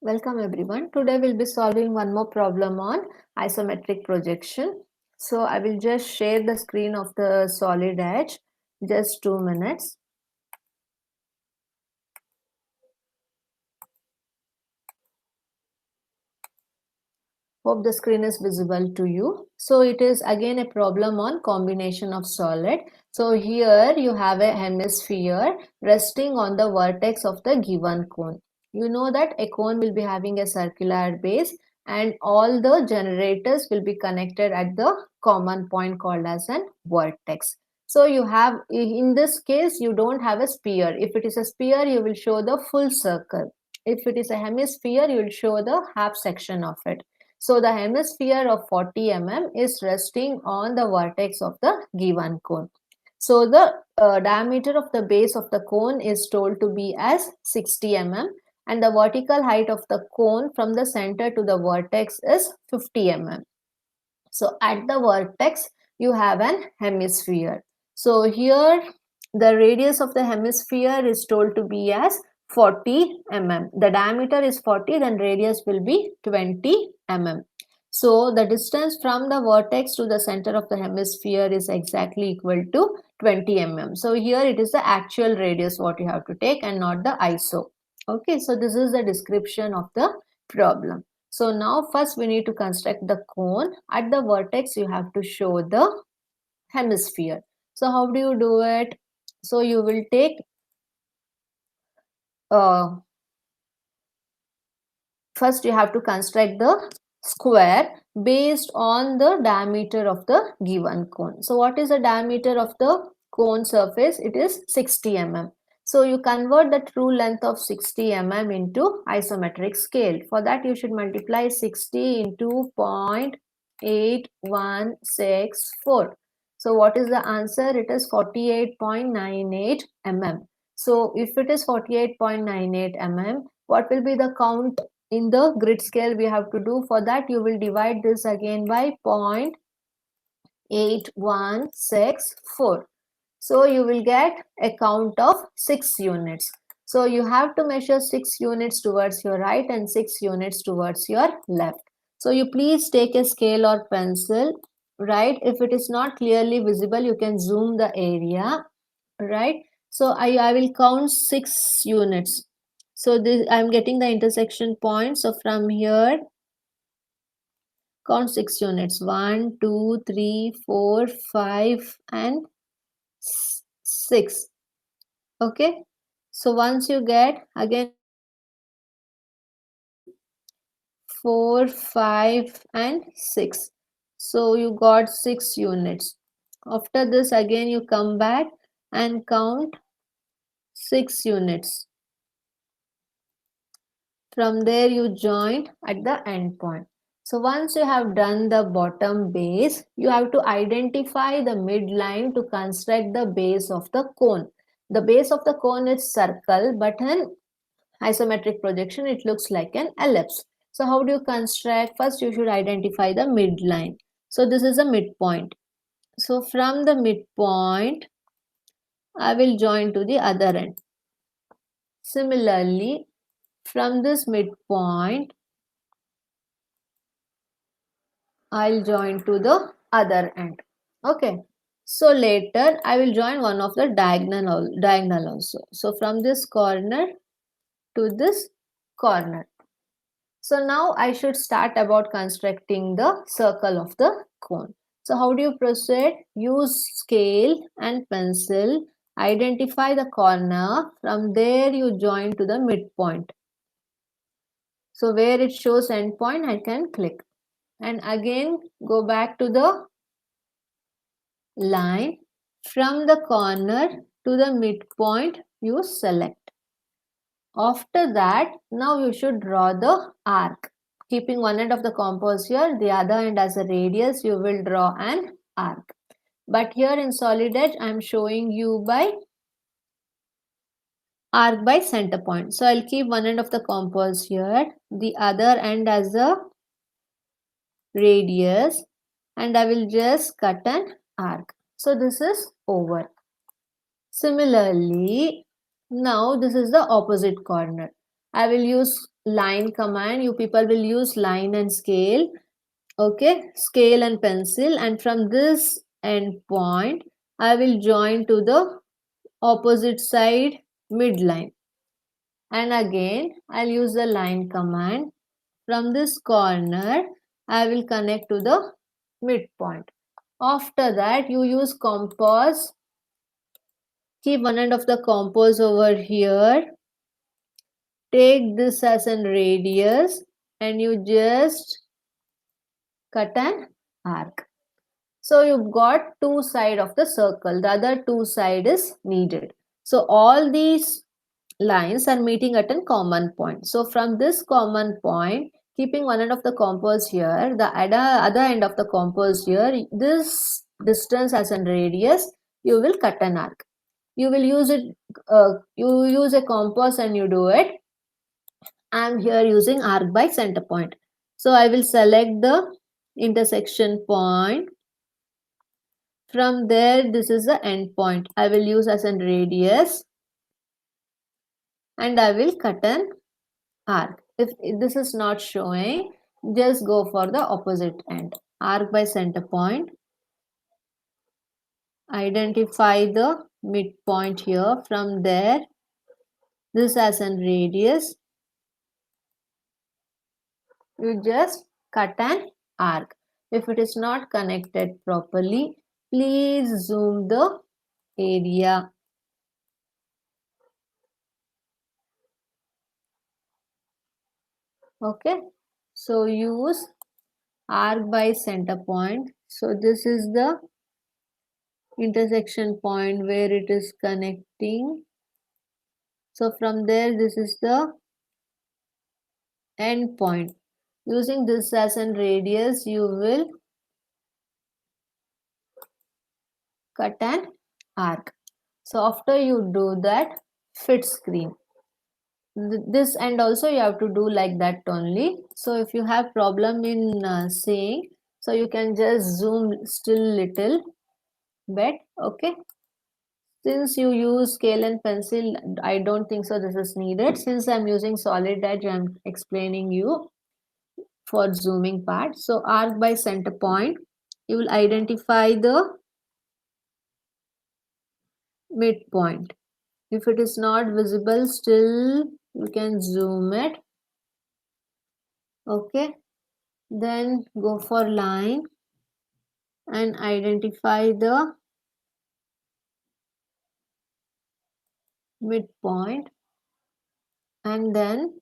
Welcome everyone. Today we'll be solving one more problem on isometric projection. So I will just share the screen of the solid edge. Just 2 minutes. Hope the screen is visible to you. So it is again a problem on combination of solid. So here you have a hemisphere resting on the vertex of the given cone. You know that a cone will be having a circular base and all the generators will be connected at the common point called as an vertex. So you have, in this case, you don't have a sphere. If it is a sphere, you will show the full circle. If it is a hemisphere, you will show the half section of it. So the hemisphere of 40 mm is resting on the vertex of the given cone. So the diameter of the base of the cone is told to be as 60 mm and the vertical height of the cone from the center to the vertex is 50 mm. So at the vertex you have an hemisphere. So here the radius of the hemisphere is told to be as 40 mm. The diameter is 40, then radius will be 20 mm. So the distance from the vertex to the center of the hemisphere is exactly equal to 20 mm. So here it is the actual radius what you have to take and not the ISO. Okay, so this is the description of the problem. So now first we need to construct the cone. At the vertex you have to show the hemisphere. So how do you do it? So you will take first you have to construct the square based on the diameter of the given cone. So what is the diameter of the cone surface? It is 60 mm. So you convert the true length of 60 mm into isometric scale. For that you should multiply 60 into 0.8164. So what is the answer? It is 48.98 mm. So if it is 48.98 mm, what will be the count in the grid scale we have to do? For that you will divide this again by 0.8164. So you will get a count of 6 units. So you have to measure 6 units towards your right and 6 units towards your left. So you please take a scale or pencil, right? If it is not clearly visible, you can zoom the area, right? So I will count 6 units. So this I'm getting the intersection point. So from here, count 6 units. 1, 2, 3, 4, 5, and 6. Okay. So once you get again 4, 5, and 6. So you got 6 units. After this, again you come back and count 6 units. From there you join at the end point. So once you have done the bottom base, you have to identify the midline to construct the base of the cone. The base of the cone is circle, but in isometric projection it looks like an ellipse. So how do you construct? First you should identify the midline. So this is a midpoint. So from the midpoint, I will join to the other end. Similarly, from this midpoint, I'll join to the other end. Okay. So later I will join one of the diagonal also. So from this corner to this corner. So now I should start about constructing the circle of the cone. So how do you proceed? Use scale and pencil. Identify the corner. From there you join to the midpoint. So where it shows endpoint, I can click. And again go back to the line. From the corner to the midpoint you select. After that, now you should draw the arc. Keeping one end of the compass here, the other end as a radius, you will draw an arc. But here in solid edge, I am showing you by arc by center point. So I'll keep one end of the compass here, the other end as a radius, and I will just cut an arc. So this is over. Similarly, now this is the opposite corner. I will use line command. You people will use line and scale. Okay, scale and pencil, and from this end point I will join to the opposite side midline, and again I'll use the line command. From this corner I will connect to the midpoint. After that you use compass. Keep one end of the compass over here. Take this as a radius and you just cut an arc. So you've got two sides of the circle. The other two side is needed. So all these lines are meeting at a common point. So from this common point, keeping one end of the compass here, the other end of the compass here, this distance as a radius, you will cut an arc. You will use it, you use a compass and you do it. I am here using arc by center point. So I will select the intersection point. From there, this is the end point. I will use as a radius and I will cut an arc. If this is not showing, just go for the opposite end. Arc by center point. Identify the midpoint here. From there, this as a radius. You just cut an arc. If it is not connected properly, please zoom the area. Okay, so use arc by center point. So this is the intersection point where it is connecting. So from there, this is the end point. Using this as a radius, you will cut an arc. So after you do that, fit screen. This end also you have to do like that only. So if you have problem in seeing, so you can just zoom still little bit. Okay, since you use scale and pencil, I don't think so this is needed. Since I'm using solid edge, I'm explaining you for zooming part. So arc by center point, you will identify the midpoint. If it is not visible, still you can zoom it. Okay, then go for line and identify the midpoint, and then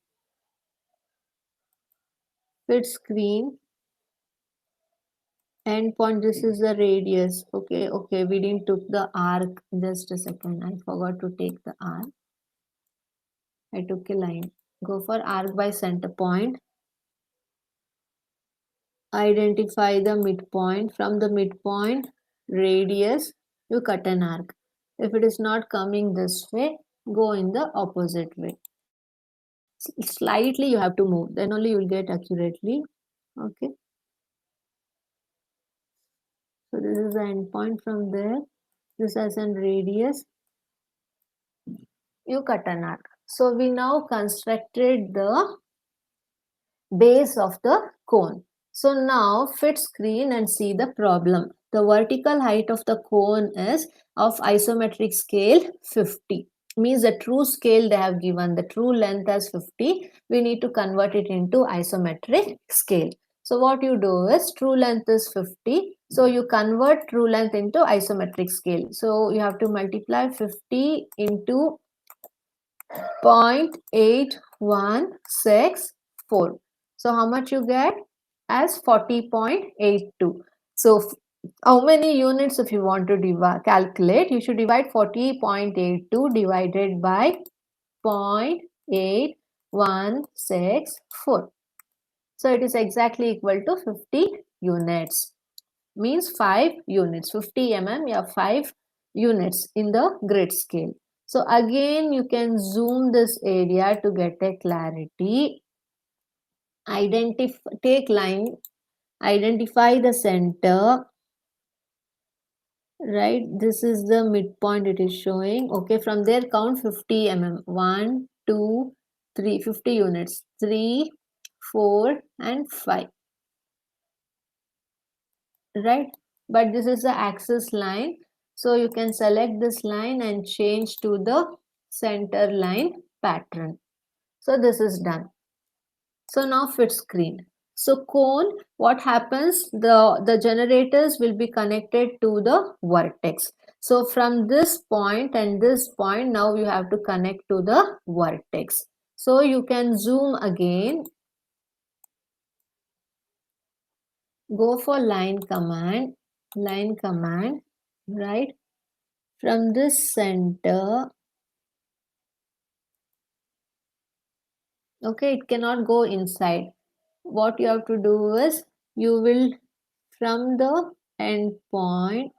fit screen end point. This is the radius. Okay, we didn't took the arc. Just a second, I forgot to take the arc. I took a line. Go for arc by center point. Identify the midpoint. From the midpoint radius, you cut an arc. If it is not coming this way, go in the opposite way. Slightly you have to move, then only you will get accurately. Okay, so this is the end point. From there, this as a radius, you cut an arc. So we now constructed the base of the cone. So now fit screen and see the problem. The vertical height of the cone is of isometric scale 50. Means the true scale they have given, the true length as 50. We need to convert it into isometric scale. So what you do is true length is 50. So you convert true length into isometric scale. So you have to multiply 50 into 0.8164. So how much you get? As 40.82. So how many units if you want to calculate? You should divide 40.82 divided by 0.8164. So it is exactly equal to 50 units. Means 5 units. 50 mm, you have 5 units in the grid scale. So again you can zoom this area to get a clarity. Take line, identify the center, right? This is the midpoint it is showing. Okay, from there count 50 mm. 1, 2, 50 units, 3, 4 and 5, right? But this is the axis line, so you can select this line and change to the center line pattern. So this is done. So now fit screen. So cone, what happens? The generators will be connected to the vertex. So from this point and this point, now you have to connect to the vertex. So you can zoom again, go for line command, right? From this center, okay, it cannot go inside. What you have to do is, you will from the end point,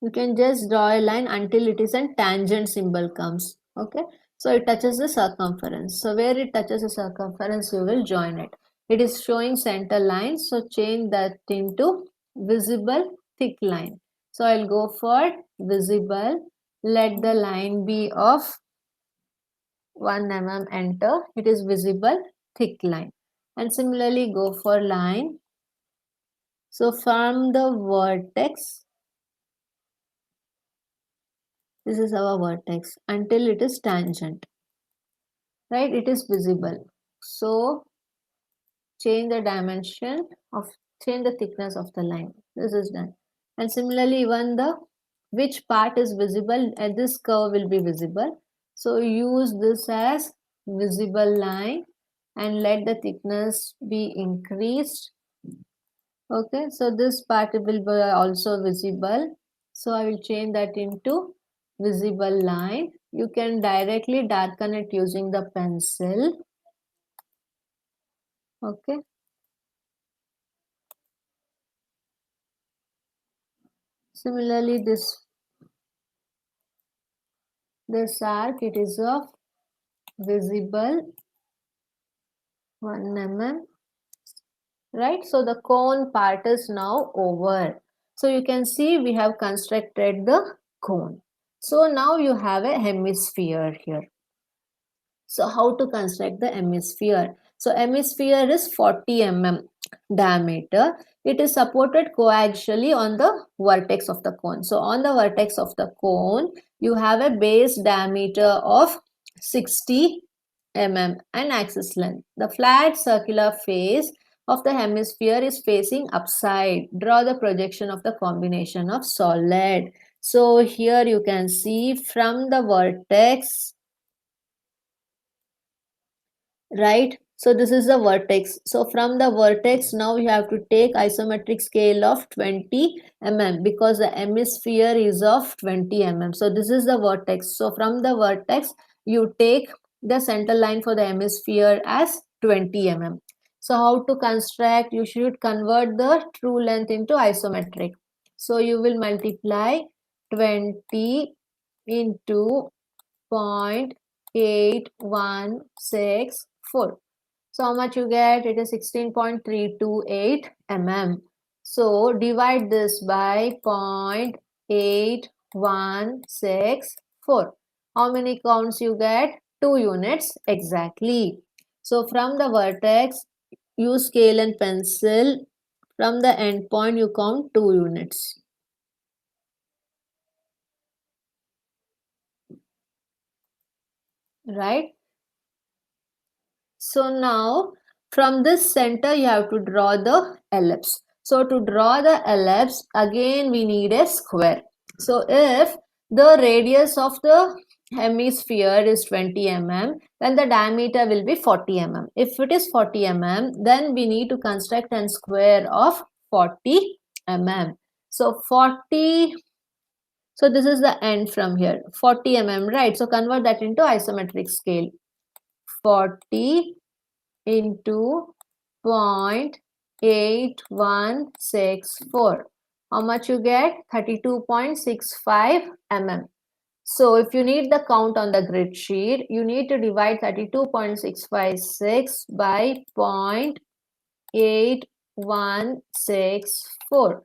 you can just draw a line until it is a tangent symbol comes. Okay, so it touches the circumference. So where it touches the circumference, you will join it. It is showing center line, so change that into visible thick line. So I'll go for visible. Let the line be of 1 mm, enter. It is visible thick line. And similarly go for line. So from the vertex, this is our vertex, until it is tangent, right? It is visible. So change the dimension of, change the thickness of the line. This is done. And similarly, even the which part is visible at this curve will be visible. So use this as visible line and let the thickness be increased. Okay, so this part will be also visible. So I will change that into visible line. You can directly darken it using the pencil. Okay. Similarly, this arc, it is of visible 1 mm, right? So the cone part is now over. So you can see we have constructed the cone. So now you have a hemisphere here. So how to construct the hemisphere? So hemisphere is 40 mm diameter. It is supported coaxially on the vertex of the cone. So on the vertex of the cone, you have a base diameter of 60 mm and axis length. The flat circular face of the hemisphere is facing upside. Draw the projection of the combination of solid. So here you can see from the vertex, right? So this is the vertex. So from the vertex, now you have to take isometric scale of 20 mm because the hemisphere is of 20 mm. So this is the vertex. So from the vertex, you take the center line for the hemisphere as 20 mm. So how to construct? You should convert the true length into isometric. So you will multiply 20 into 0.8164. So how much you get? It is 16.328 mm. So divide this by 0.8164. How many counts you get? 2 units exactly. So from the vertex, use scale and pencil. From the end point, you count 2 units. Right? So now from this center you have to draw the ellipse. So to draw the ellipse, again we need a square. So if the radius of the hemisphere is 20 mm, then the diameter will be 40 mm. If it is 40 mm, then we need to construct a square of 40 mm. So 40, so this is the end from here, 40 mm, right? So convert that into isometric scale. 40 into 0.8164. How much you get? 32.65 mm. So if you need the count on the grid sheet, you need to divide 32.656 by 0.8164.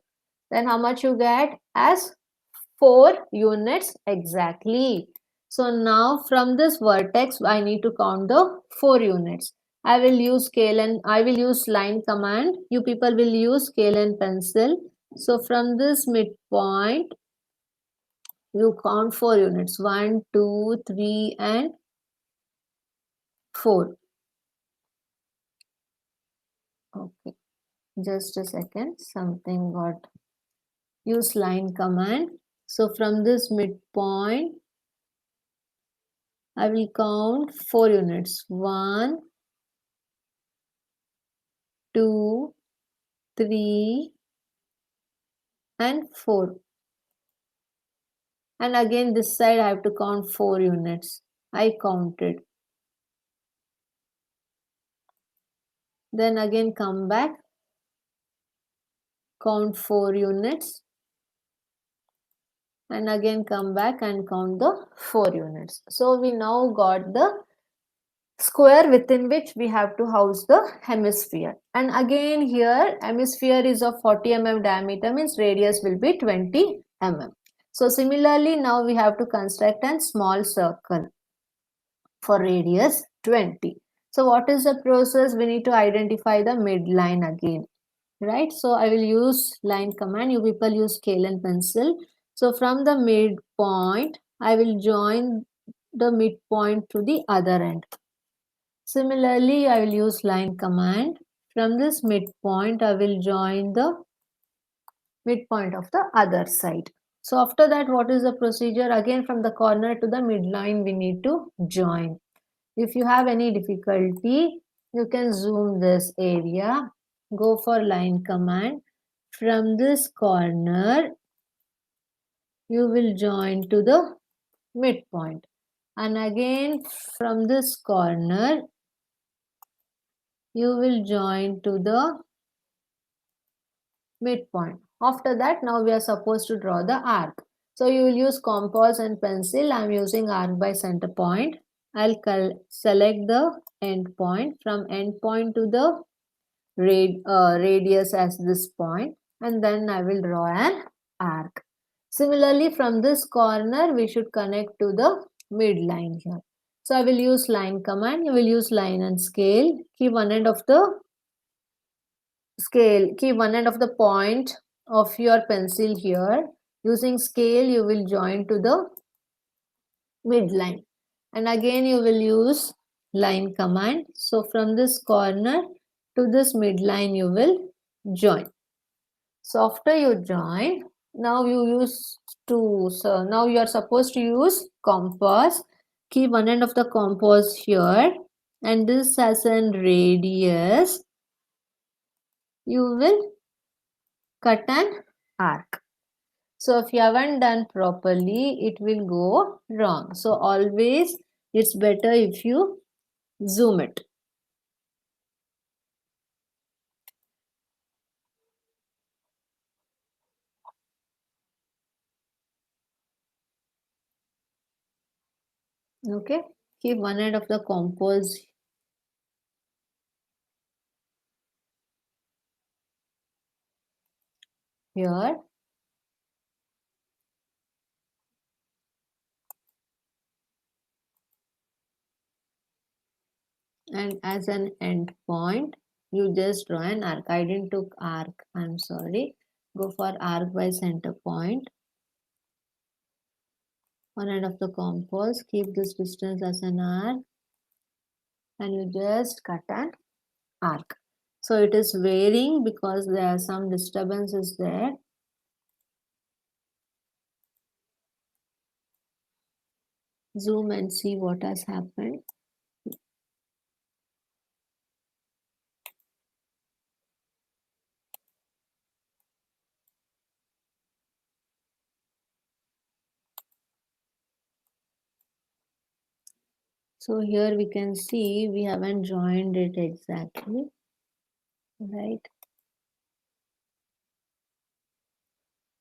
Then how much you get? As 4 units exactly. So now from this vertex, I need to count the 4 units. I will use scale and I will use line command. You people will use scale and pencil. So from this midpoint, you count 4 units. 1, 2, 3, and 4. Okay, just a second. Something got. Use line command. So from this midpoint, I will count 4 units. 1, 2, 3, and 4. And again this side I have to count 4 units. I counted. Then again come back, count 4 units, and again come back and count the 4 units. So we now got the square within which we have to house the hemisphere. And again here hemisphere is of 40 mm diameter, means radius will be 20 mm. So similarly now we have to construct a small circle for radius 20. So what is the process? We need to identify the midline again, right? So I will use line command. You people use scale and pencil. So from the midpoint, I will join the midpoint to the other end. Similarly, I will use line command. From this midpoint, I will join the midpoint of the other side. So after that, what is the procedure? Again, from the corner to the midline, we need to join. If you have any difficulty, you can zoom this area, go for line command. From this corner, you will join to the midpoint. And again, from this corner, you will join to the midpoint. After that, now we are supposed to draw the arc. So you will use compass and pencil. I am using arc by center point. I'll select the end point. From end point to the radius as this point, and then I will draw an arc. Similarly, from this corner, we should connect to the midline here. So I will use line command. You will use line and scale. Keep one end of the point of your pencil here. Using scale, you will join to the midline. And again, you will use line command. So from this corner to this midline, you will join. So after you join, now you are supposed to use compass. Keep one end of the compass here, and this has an radius. You will cut an arc. So if you haven't done properly, it will go wrong. So always it's better if you zoom it. Okay, keep one end of the compass here. And as an end point, you just draw an arc. I didn't took arc, I'm sorry. Go for arc by center point. One end of the compass, keep this distance as an arc, and you just cut an arc. So it is varying because there are some disturbances there. Zoom and see what has happened. So here we can see we haven't joined it exactly, right?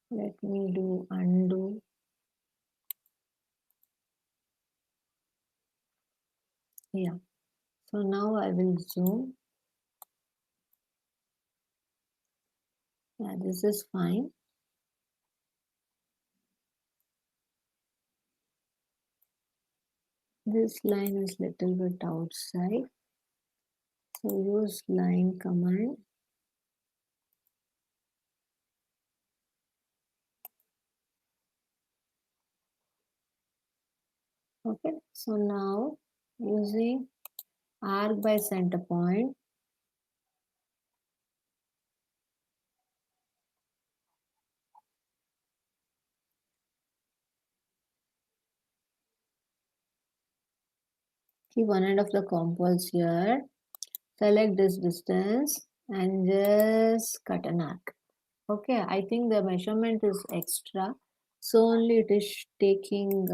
Let me do undo. Yeah. So now I will zoom. Yeah, this is fine. This line is little bit outside, so use line command. Okay, so now using arc by center point, keep one end of the compass here, select this distance and just cut an arc. Okay, I think the measurement is extra, so only it is taking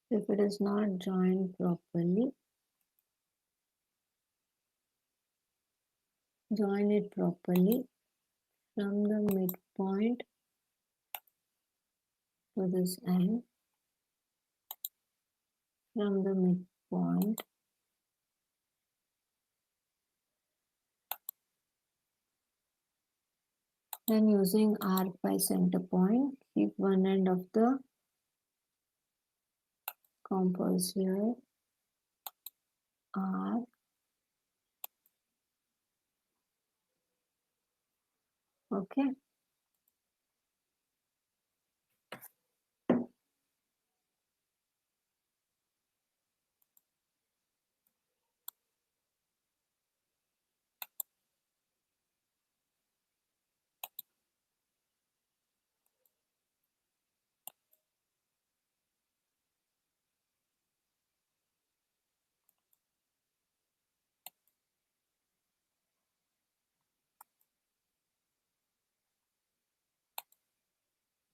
if it is not joined properly, join it properly from the midpoint to this end, from the midpoint then using arc by center point, keep one end of the compass here, arc, okay.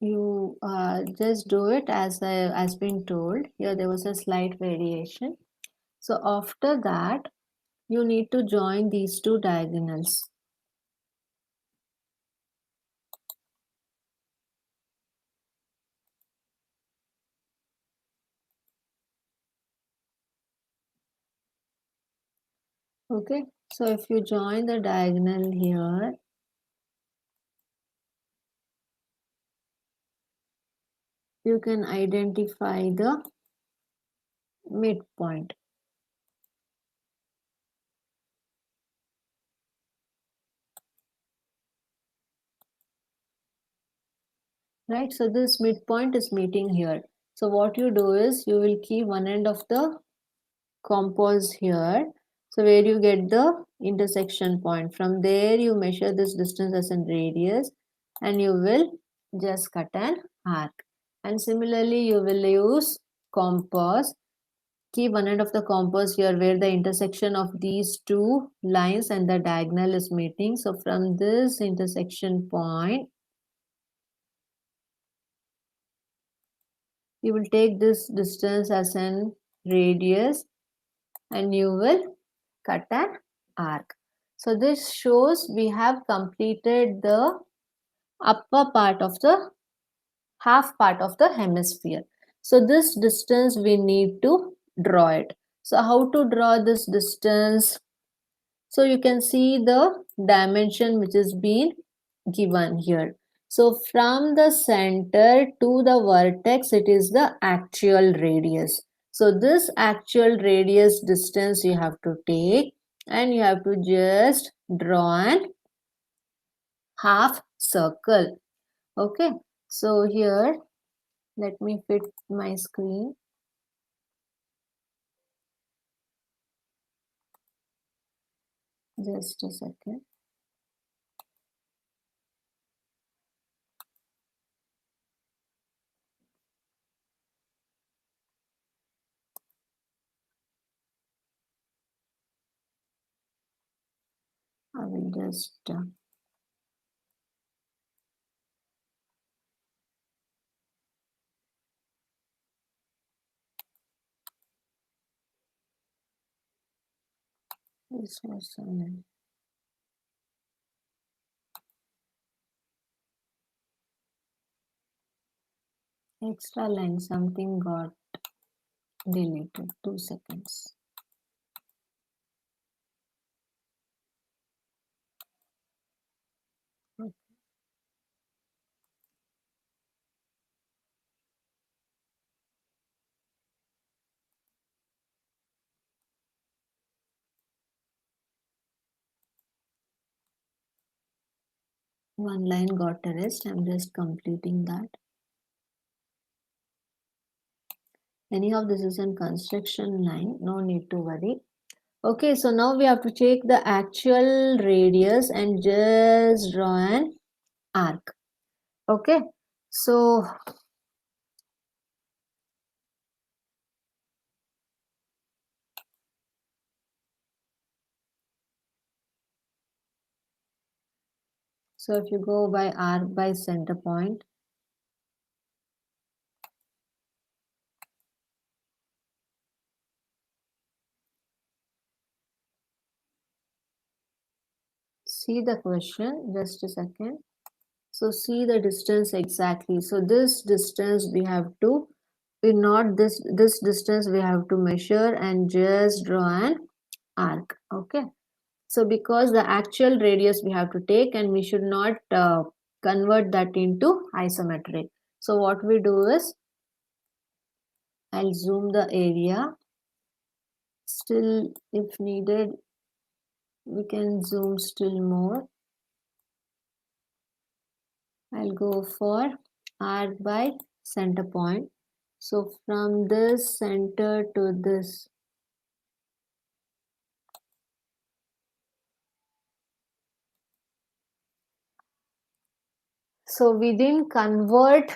You just do it as been told. Here there was a slight variation. So after that, you need to join these two diagonals. Okay, so if you join the diagonal here, you can identify the midpoint. Right, so this midpoint is meeting here. So what you do is you will keep one end of the compass here. So where you get the intersection point, from there you measure this distance as in radius and you will just cut an arc. And similarly you will use compass, keep one end of the compass here where the intersection of these two lines and the diagonal is meeting. So from this intersection point, you will take this distance as an radius and you will cut an arc. So this shows we have completed the upper part of the half part of the hemisphere. So this distance we need to draw it. So how to draw this distance? So you can see the dimension which is being given here. So from the center to the vertex, it is the actual radius. So this actual radius distance you have to take and you have to just draw an half circle. Okay, so here let me fit my screen. Just a second. I will just this was an extra line, something got deleted. 2 seconds. One line got erased. I'm just completing that. Anyhow, this is a construction line. No need to worry. Okay, so now we have to take the actual radius and just draw an arc. Okay, so if you go by arc by center point, see the question, just a second. So see the distance exactly. So this distance we have to, not this distance we have to measure and just draw an arc. Okay. So because the actual radius we have to take and we should not convert that into isometric. So what we do is, I'll zoom the area. Still, if needed, we can zoom still more. I'll go for arc by center point. So from this center to this, so we didn't convert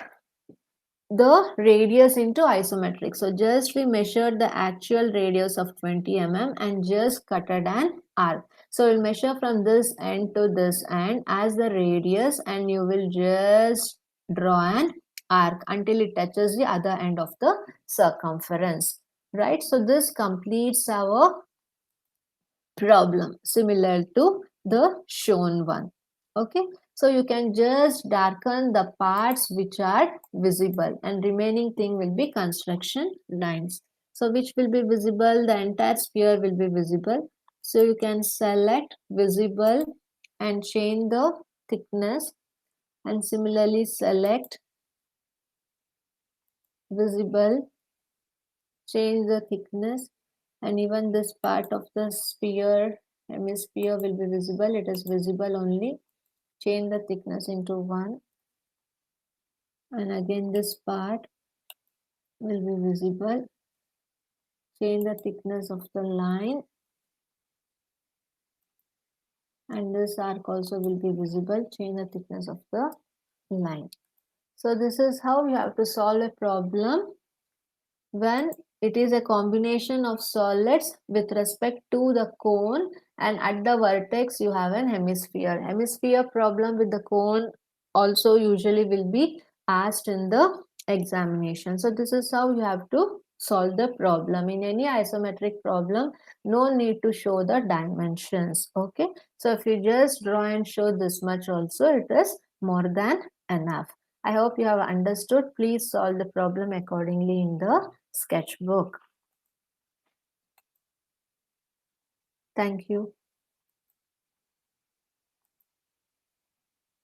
the radius into isometric. So just we measured the actual radius of 20 mm and just cutted an arc. So we'll measure from this end to this end as the radius and you will just draw an arc until it touches the other end of the circumference. Right? So this completes our problem similar to the shown one. Okay, so you can just darken the parts which are visible and remaining thing will be construction lines. So which will be visible, the entire sphere will be visible. So you can select visible and change the thickness and similarly select visible, change the thickness, and even this part of the sphere hemisphere will be visible. It is visible only. Change the thickness into 1 and again this part will be visible. Change the thickness of the line and this arc also will be visible. Change the thickness of the line. So this is how you have to solve a problem when it is a combination of solids with respect to the cone and at the vertex you have an hemisphere. Hemisphere problem with the cone also usually will be asked in the examination. So this is how you have to solve the problem. In any isometric problem, no need to show the dimensions. Okay. So if you just draw and show this much also, it is more than enough. I hope you have understood. Please solve the problem accordingly in the sketchbook. Thank you.